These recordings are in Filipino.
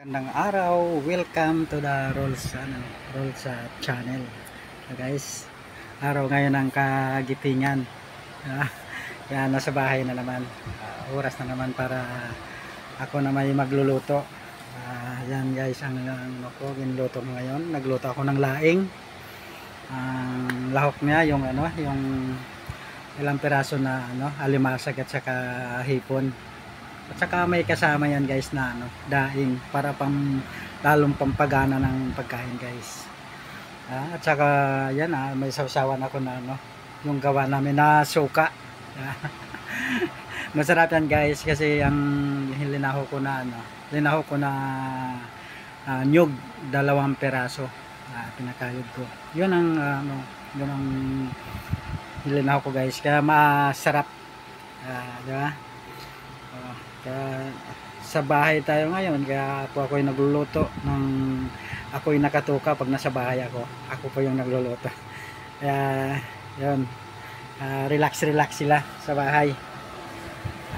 Magandang araw, welcome to the Rolls channel. So guys, araw ngayon ng kagitingan. Kaya nasa bahay na naman. Oras na naman para ako na may magluluto. Yan guys, ang ginluto ko ngayon. Nagluto ako ng laing. Ang lahok niya yung yung ilang piraso na alimasag at saka hipon. At saka may kasama yan guys na daing para lalong pampagana ng pagkain guys. At saka yan may sausawan ako na yung gawa namin na suka. Masarap yan guys kasi ang linaho ko na nyug 2 peraso. Pinakayod ko. Yun ang yun ang linaho ko guys. Kaya masarap. Di ba? Kaya sa bahay tayo ngayon, kaya ako'y nagluluto ako'y nakatuka pag nasa bahay ako po yung nagluluto. Kaya yun, relax sila sa bahay,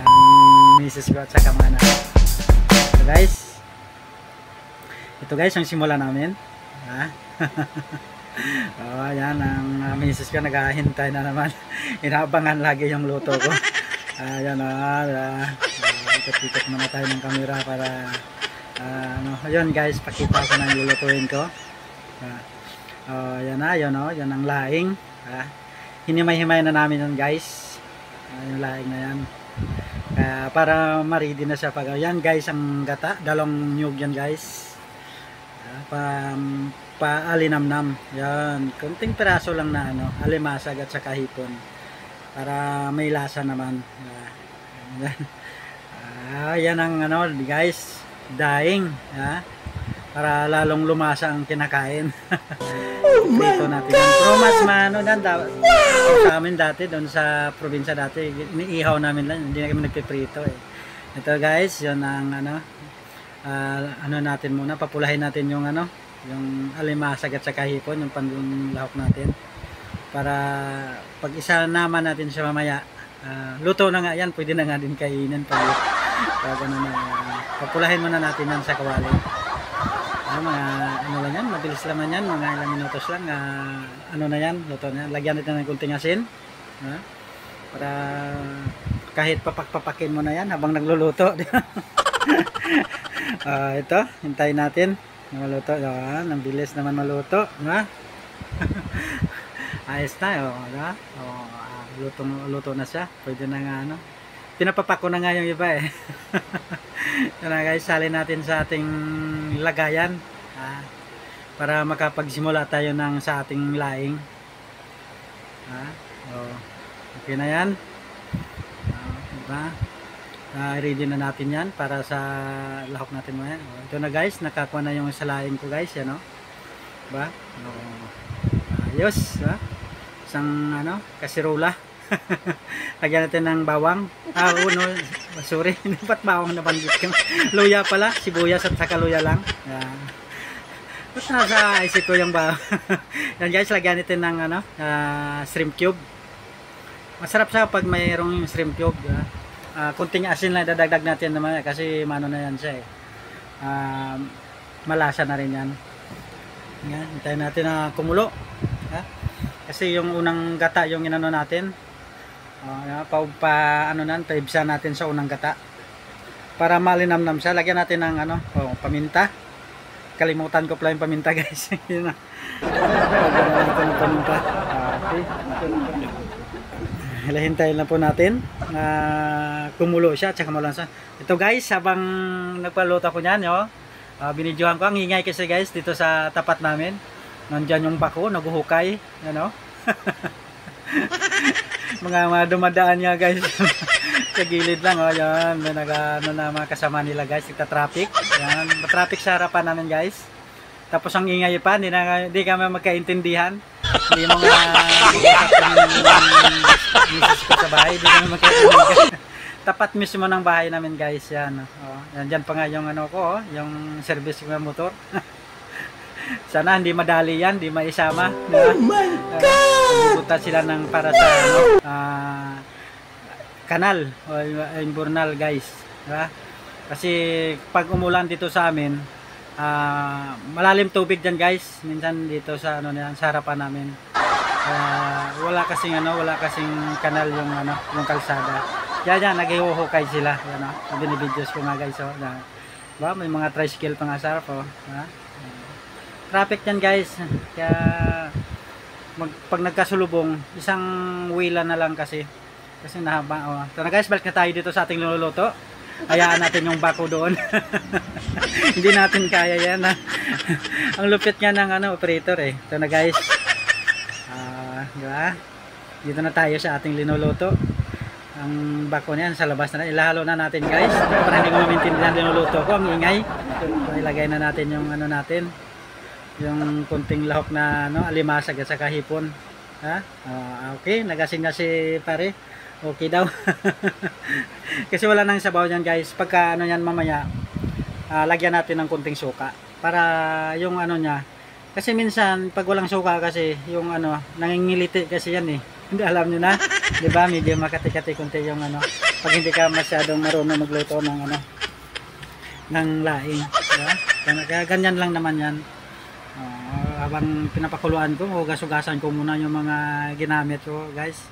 ang misis ko at saka mga anak. Ito guys ang simula namin. Yan ang misis ko, naghahintay na naman. Inaabangan lagi yung luto ko. Yan ikot-ikot muna tayo ng camera para ayun guys, pakita ko ng lulutuin ko. Yan yan ang laing. Hinimay-himay na namin yan guys. Yung laing na yan. Para ma-ready na siya pag yan guys, ang gata, 2 nyug yan guys. Paalinamnam. Yan, konting piraso lang na alimasag at saka hipon para may lasa naman. Yan ang guys, daing, para lalong lumasa ang kinakain. Dito natin pero mas sa amin dati doon sa probinsya dati, iniihaw namin lang, hindi na kami nagpiprito Ito guys, yun ang natin muna, papulahin natin yung yung alimasag at saka hipon, yung panlahok natin para pag isa naman natin siya mamaya. Luto na nga yan, pwede na nga din kainin papulahin muna natin yan sa kawali. Mga lang yan, mabilis lang yan, mga ilang minutos lang, na yan, luto na yan. Lagyan natin ng kunting asin para kahit papakin mo na yan habang nagluluto. Ito, hintayin natin maluto. Ang bilis naman maluto, ayos na luto na siya, pwede na nga pinapapako na nga yung iba Yan guys, salin natin sa ating lagayan para makapagsimula tayo sa ating laing. Okay na yan. Diba? Ready na natin yan para sa lahok natin mo yan. Ito na guys, nakakuha na yung sa laing ko guys, diba? Ayos, isang kasirola. Lagyan natin ng bawang. Sorry, dapat bawang na banggit ko. Luya pala, sibuyas at saka luya lang. Ba't nasa isip ko yung bawang? Yan guys, lagyan natin ng shrimp cube. Masarap siya pag mayroong shrimp cube. Kunting asin lang dadagdag natin naman kasi na yan siya malasa na rin yan. Hintayin natin na kumulo. Kasi yung unang gata yung inano natin. Paibsa natin sa unang gata para malinamnam siya. Lagyan natin ng paminta. Kalimutan ko pala yung paminta guys. Lagyan natin ng paminta. Hintayin lang po natin kumulo siya at saka malansa. Ito guys, habang nagpaluto ko niyan, binidyohan ko. Ang ingay kasi guys dito sa tapat namin. Nandyan yung bako, naguhukay, mga dumadaan nga guys sa gilid lang, yan, may mga kasama nila guys, nagta-traffic, yan, traffic sa harapan namin guys, tapos ang ingay pa, hindi kami magkaintindihan, hindi mga misis ko sa bahay, hindi kami magkaintindihan, tapat mismo ng bahay namin guys, yan, dyan pa nga yung yung service ng motor. Sana hindi madali yan, hindi maisama. Oh my God! Sila para sa kanal o imburnal guys. Kasi pag umulan dito sa amin, malalim tubig dyan guys. Minsan dito sa ano yan, sa harapan namin. Wala kasing kanal yung yung kalsada. Kaya dyan naghihuhukay sila, binibidyo's ko nga guys, ba, may mga tricycle pang asar po, traffic yan guys. Kaya pag nagkasulubong, isang wheel na lang kasi nahaba. So na guys, balik na tayo dito sa ating niluluto. Hayaan natin yung bako doon. Hindi natin kaya yan, ang lupit nga ng operator eh. Ito na guys, diba? Dito na tayo sa ating linuluto. Ang bako niyan sa labas na, ilahalo na natin guys para hindi ko maintindihan linuluto ko, ang ingay. Ilagay na natin yung natin, yung kunting lahok na alimasag at saka hipon. Okay, nagasing na si pare. Okay daw. Kasi wala nang sabaw niyan guys. Pagka yan mamaya, lagyan natin ng kunting suka para yung niya. Kasi minsan pag walang suka kasi yung nangingiliti kasi yan eh. Hindi, alam nyo na, di ba? Medyo makati-kati kunti yung pag hindi ka masyadong marunong magluto ng laing, diba? Kaya ganyan lang naman yan. Habang pinapakuluan ko, hugas-hugasan ko muna yung mga ginamit ko guys,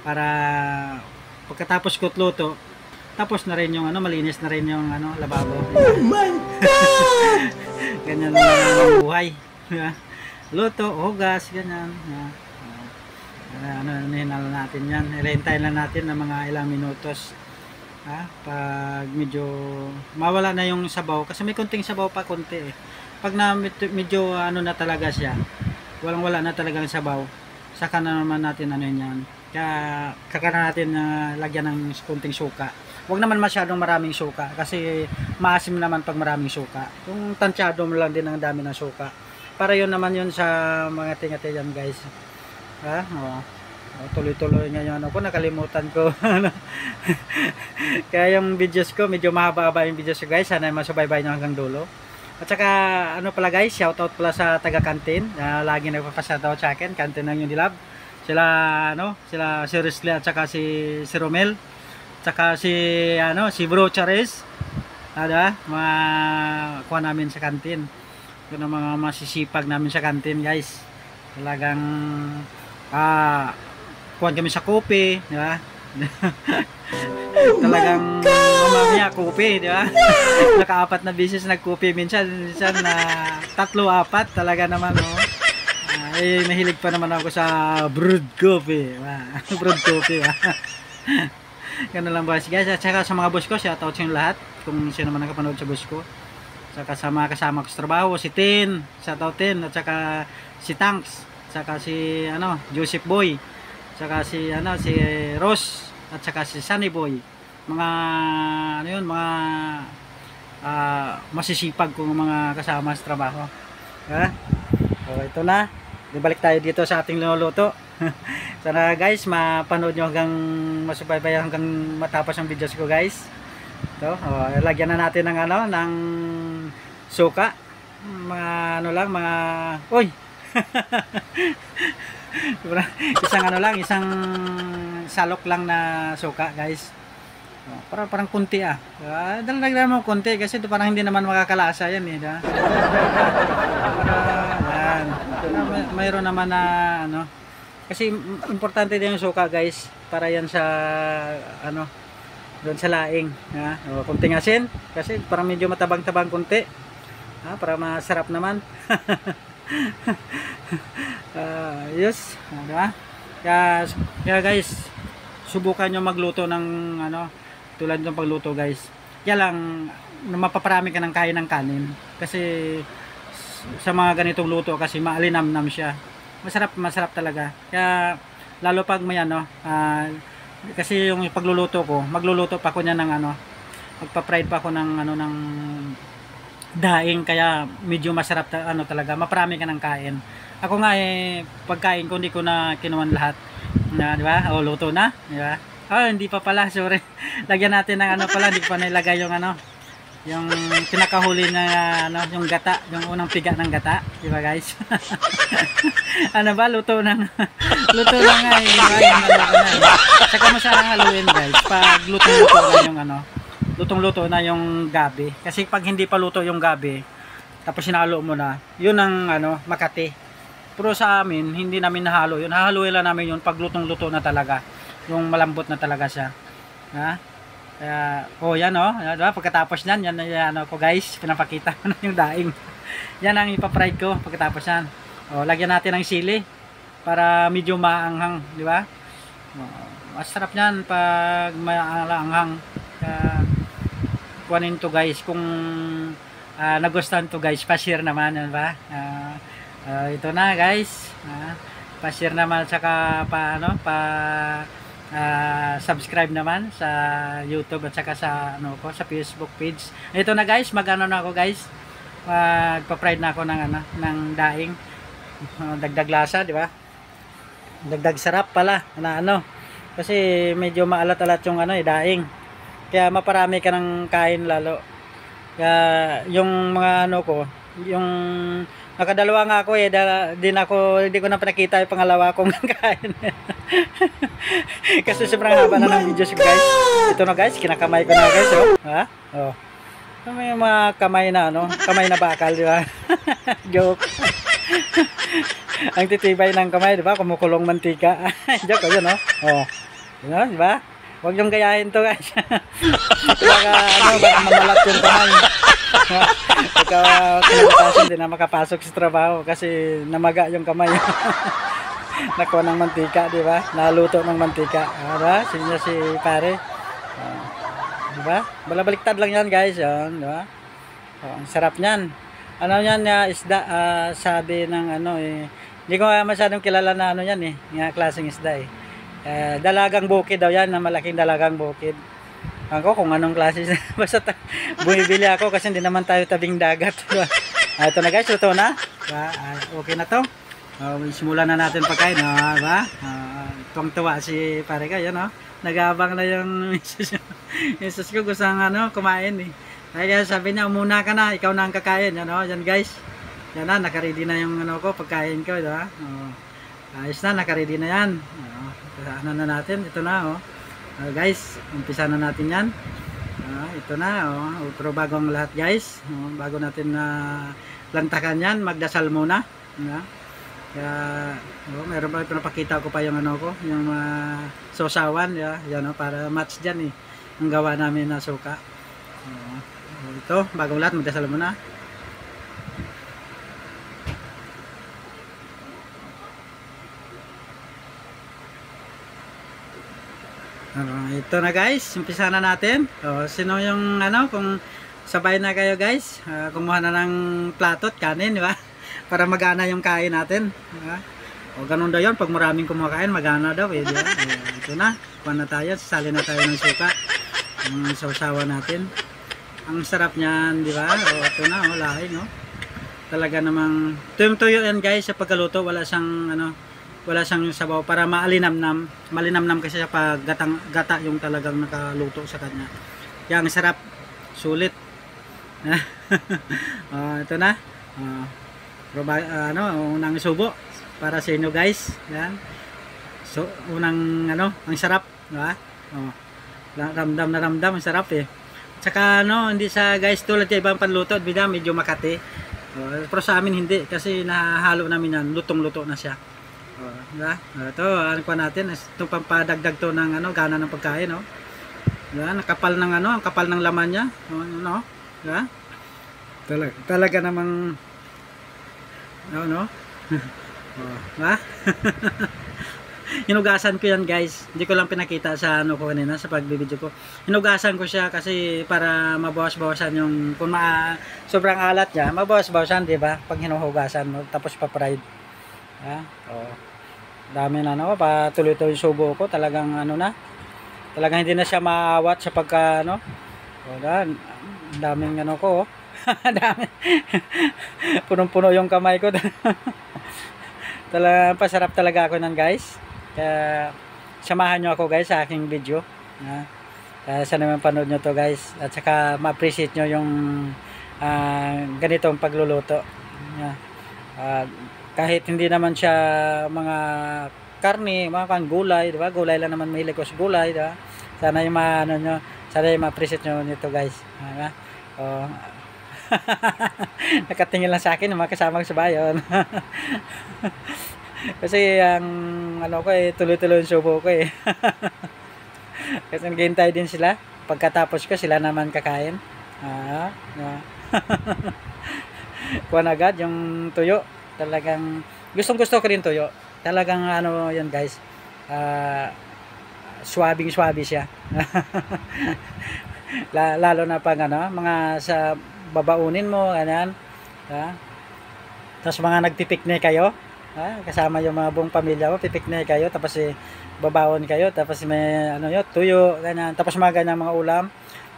para pagkatapos ko luto, tapos na rin yung malinis na rin yung lababo. Oh my God! Ganyan lang ang buhay. Luto, hugas, ganyan. Hinalo natin yan. Hintayin lang natin ng mga ilang minutos. Pag medyo mawala na yung sabaw, kasi may kunting sabaw pa konti eh. Pag medyo na talaga siya, wala na talagang sabaw, saka na naman natin yan. Kaya kaka na natin lagyan ng kunting suka. Huwag naman masyadong maraming suka kasi maasim naman pag maraming suka. Kung tansyado mo lang din ang dami ng suka. Para yun naman yun sa mga tingate yan guys. Tuloy-tuloy ngayon ako, nakalimutan ko. Kaya yung videos ko medyo mahaba-haba yung videos ko guys, sana masubaybay nyo hanggang dulo. At saka pala guys, shoutout pala sa taga kantin, lagi nagpapashoutout sa akin, kantin ng yung dilab. Sila si Risley at saka si Romel, at saka si Bro Chares, mga kuha namin sa kantin. Yun ang mga masisipag namin sa kantin guys. Talagang kuhan kami sa kopi, di ba? Talagang mamamaya kopi, di ba? Naka-4 na beses nagkopi, minsan na 3-4 talaga naman, nahilig pa naman ako sa brewed coffee. Brewed coffee. Ganun lang ba guys. At saka sa mga boss ko, shoutout sa inyo lahat kung sino man nakapanood sa boss ko. Saka sa mga kasama ko sa trabaho, si Tin, shoutout Tin, at saka si Tanks, saka si Joseph Boy, saka si Ross, at saka si Sunny Boy. Mga mga masisipag kong mga kasama sa trabaho. So ito na, balik tayo dito sa ating linuluto. Sana guys mapanood nyo hanggang masubaybay hanggang matapos ang videos ko guys. Ito, lagyan na natin ng ng suka. Mga mga uy. isang salok lang na suka guys. Parang kunti dalagdagan mo kunti kasi ito parang hindi naman makakalasa yan eh, diba? Mayroon naman na kasi importante din yung suka guys, para yan sa doon sa laing, kunting asin kasi parang medyo matabang-tabang kunti, para masarap naman. Yes, diba? Kaya guys, subukan nyo magluto ng tulad ng pagluto guys. Kaya lang mapaparami ka ng kain ng kanin kasi sa mga ganitong luto kasi maalinamnam siya. Masarap talaga. Kaya lalo pag may kasi yung pagluluto ko, magluluto pa ko niya ng magpa-fried pa ako ng ng daing, kaya medyo masarap talaga. Maparami ka ng kain. Ako nga pagkain ko hindi ko na kinuwan lahat. Di ba? Luto na, di ba? Hindi pa pala, sorry. Lagyan natin ng pala, hindi pa nilagay yung yung pinakahuli na yung gata, yung unang piga ng gata, di ba guys? Luto na nga Saka mo sanang haluin guys, pag luto na yung lutong-luto na yung gabi. Kasi pag hindi pa luto yung gabi, tapos sinalo mo na, yun ang ano, Makati. Pero sa amin, hindi namin nahalo yun. Hahaluin lang namin yun pag lutong-luto na talaga. Yung malambot na talaga siya. Ha? Kaya, yan diba? Pagkatapos yan ano ko guys, pinapakita ko na yung daing. Yan ang ipa-fry ko pagkatapos yan. Lagyan natin ng sili para medyo maanghang, di ba? Masarap yan pag maanghang. Kuhanin to guys, kung nagustuhan to guys, pa-share naman, di ba? Ito na guys, pa-share naman, saka subscribe naman sa YouTube at saka sa sa Facebook page. Ito na guys, magano na ako guys. Magpa-fried na ako ng daing. Dagdag lasa, di ba? Dagdag sarap pala na kasi medyo maalat-alat yung daing. Kaya maparami ka ng kain lalo. Kaya yung mga ko, yung nakadalawa nga ako hindi ko na pinakita yung pangalawa kong kain. Kasi sobrang haba na ng videos guys. Ito na guys, kinakamay ko na guys, may mga kamay na kamay na bakal, di ba? Joke. Ang titibay ng kamay, di ba? Kumukulong mantika. Joke yun, di ba? Huwag yung gayahin to guys. Baka mamalat yung kamay. Ikaw kinakasin din na makapasok sa trabaho kasi namaga yung kamay. Nakuha ng mantika, di ba? Naluto ng mantika. Diba? Sinya si pare. Di ba? Balabaliktad lang yan guys. Yan, di ba? Ang sarap niyan. Ano yan isda, sabi ng hindi ko masyadong kilala na yan yung klaseng isda dalagang bukid daw yan, na malaking dalagang bukid. Ako kung anong klase basta bumibili ako kasi hindi naman tayo tabing dagat. Ito na guys, luto na. Okay na to. Simulan na natin pagkain, diba? Tuwang-tuwa si pare ka, yan nag-aabang na yung misis ko gusto kumain Kaya sabi niya, umuna ka na, ikaw na ang kakain, yan guys. Yan na, nakaready na yung pagkain ko, diba? Ayos na, nakaready na yan. Na natin, ito na guys, umpisa na natin yan. Ito na pero bago ang lahat guys, bago natin lantakan yan, magdasal muna. Kaya meron pa, pinapakita ko pa yung yung sosawan, yan para match dyan ang gawa namin na suka. Ito, bagong lahat, magdasal muna. Ito na guys, umpisa na natin. Sino yung kung sabay na kayo guys, kumuha na ng plato at kanin, di ba? Para magana yung kain natin, di ba? Ganun daw yun, pag maraming kumakain, magana daw di ba? Ito na, kuha na tayo, sasali na tayo ng suka. Ang sausawa natin. Ang sarap niyan, di ba? Ito na, lahing, talaga namang tuyong-tuyo yan guys sa pagkaluto, wala siyang sabaw para malinamnam kasi sa gata yung talagang nakaluto sa kanya. Yang sarap, sulit. Ito na. Unang subo para sa inyo guys. Yan. So, unang ang sarap, diba? Ramdam na ramdam, ang sarap Tsaka hindi sa guys tulad sa ibang panluto, medyo Makati. Pero sa amin hindi kasi nahalo namin yan, lutong-luto na siya. Diba? Ito, pa natin, ito pampadagdag to ng gana ng pagkain, diba? Nakapal ng ang kapal ng laman niya, diba? Talaga namang diba? Hinugasan ko yan guys, hindi ko lang pinakita sa ko kanina sa pagbibideo ko. Hinugasan ko siya kasi para mabawas-bawasan yung kung sobrang alat niya, mabawas-bawasan, diba? Pag hinuhugasan mo tapos pa-fried. Dami na patuloy-tuloy yung subo ko, talagang talagang hindi na siya maawat sa pagka daming ko dami. Punong-puno yung kamay ko. Talagang pasarap talaga ako nan guys. Kaya samahan nyo ako guys sa aking video. Sana naman panood nyo to guys, at saka ma-appreciate nyo yung ganitong pagluluto. Kahit hindi naman siya mga karne, mga gulay, di ba? Gulay lang naman, mahilig ko sa gulay, di ba? Sana yung Sana ma-appreciate nyo nito guys. Oh. Nakatingin lang sa akin yung mga kasama ko sa bayon. Kasi ang ano ko tuloy-tuloy yung subo ko Kasi naghihintay din sila. Pagkatapos ko sila naman kakain. Kuha agad yung tuyo. Talagang gustong-gusto ko rin tuyo. Talagang ano yan guys. Swabing-swabi siya. Lalo na pag ano, mga sa babaunin mo, ganyan. Tapos mga nagpipiknik kayo. Kasama yung mga buong pamilya mo, pipiknik kayo, tapos babawon kayo, tapos may ano yun, tuyo, ganyan. Tapos mga ganyan mga ulam.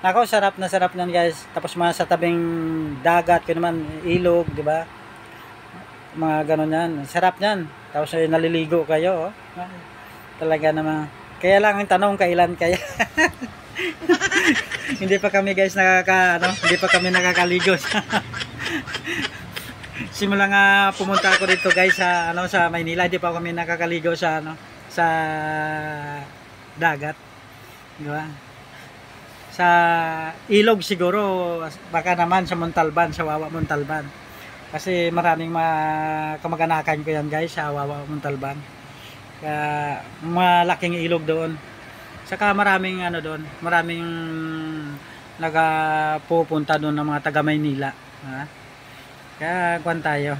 Nako, sarap na sarap nan guys. Tapos mga sa tabing dagat, kung naman ilog, di ba? Mga ganon yan. Sarap yan. Tapos naliligo kayo, Talaga naman. Kaya lang ang tanong, kailan kaya? Hindi pa kami guys hindi pa kami nakakaligo. Simula nga pumunta ako dito guys sa sa Maynila, hindi pa kami nakakaligo sa sa dagat. Di ba? Sa ilog siguro, baka naman sa Montalban, sa Wawa Montalban. Kasi maraming kamag-anakan ko yan guys sa Wawa Montalban. Kaya malaking ilog doon. Saka maraming maraming nagapupunta doon ng mga taga Maynila. Kaya kuwan tayo.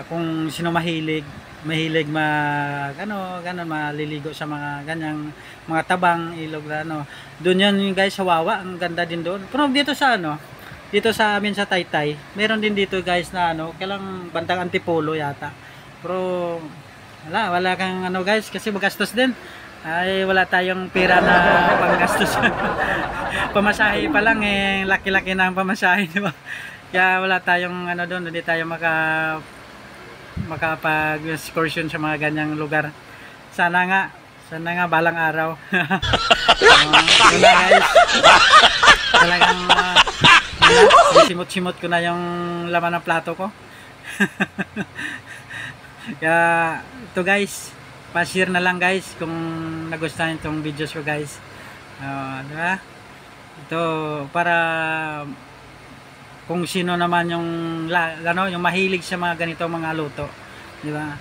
Kung sino mahilig maliligo sa mga ganyang mga tabang ilog doon yan guys sa Wawa, ang ganda din doon. Pero dito sa dito sa amin sa Taytay, meron din dito guys na kailang bandang Antipolo yata. Pero wala kang guys, kasi magastos din. Ay wala tayong pera na panggastos. Pamasahe pa lang laki-laki na ang pamasahe, di ba? Kaya wala tayong doon, hindi tayo makapag-excursion sa mga ganyang lugar. Sana nga balang araw. Wala guys. Talagang simot-simot ko na yung laman ng plato ko. Kaya ito guys, pa-share na lang guys kung nagustuhan itong videos ko guys. Diba? Ito para kung sino naman yung mahilig sa mga ganito mga luto, di ba?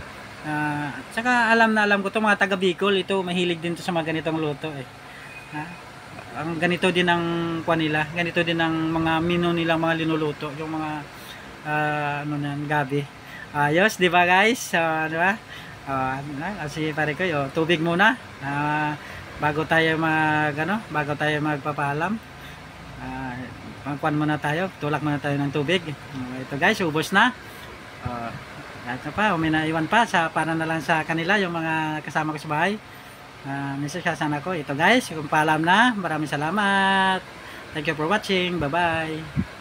Saka alam ko to mga taga Bicol, ito mahilig din to sa mga ganitong luto ang ganito din ang nila, ganito din ang mga menu nilang mga linuluto, yung mga gabi. Ayos, di ba guys? Di ba? Kasi pare ko, tubig muna bago tayo magpapaalam. Pangkuan muna tayo, tulak muna tayo ng tubig. Ito guys, ubos na. May naiwan pa para na lang sa kanila yung mga kasama ko sa bahay. Nisasyasan ako. Ito guys, kung paalam na, maraming salamat. Thank you for watching. Bye bye.